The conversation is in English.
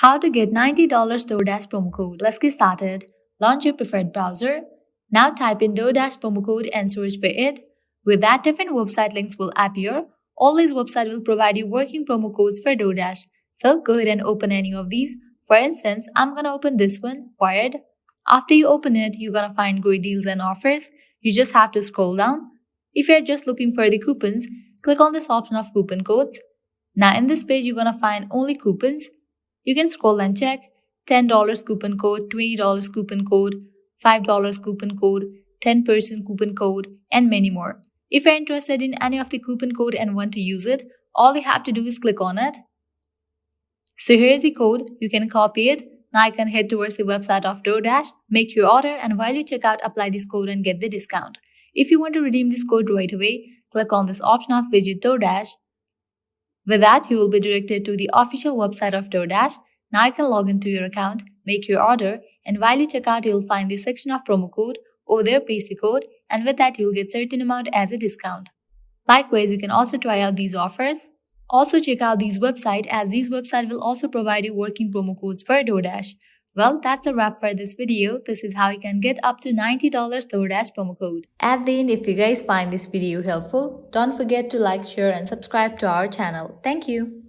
How to get $90 DoorDash promo code. Let's get started. Launch your preferred browser. Now type in DoorDash promo code and search for it. With that, different website links will appear. All these websites will provide you working promo codes for DoorDash. So go ahead and open any of these. For instance, I'm gonna open this one, Wired. After you open it, you're gonna find great deals and offers. You just have to scroll down. If you're just looking for the coupons, click on this option of coupon codes. Now in this page, you're gonna find only coupons. You can scroll and check $10 coupon code, $20 coupon code, $5 coupon code, 10% coupon code, and many more. If you're interested in any of the coupon code and want to use it, all you have to do is click on it. So here's the code, you can copy it. Now you can head towards the website of DoorDash, make your order, and while you check out, apply this code and get the discount. If you want to redeem this code right away, click on this option of Widget DoorDash. With that, you will be directed to the official website of DoorDash. Now you can log into your account, make your order, and while you check out, you'll find the section of promo code. Over there, paste the code, and with that, you'll get certain amount as a discount. Likewise, you can also try out these offers. Also check out these websites, as these websites will also provide you working promo codes for DoorDash. Well, that's a wrap for this video. This is how you can get up to $90 DoorDash promo code. At the end, if you guys find this video helpful, don't forget to like, share, and subscribe to our channel. Thank you.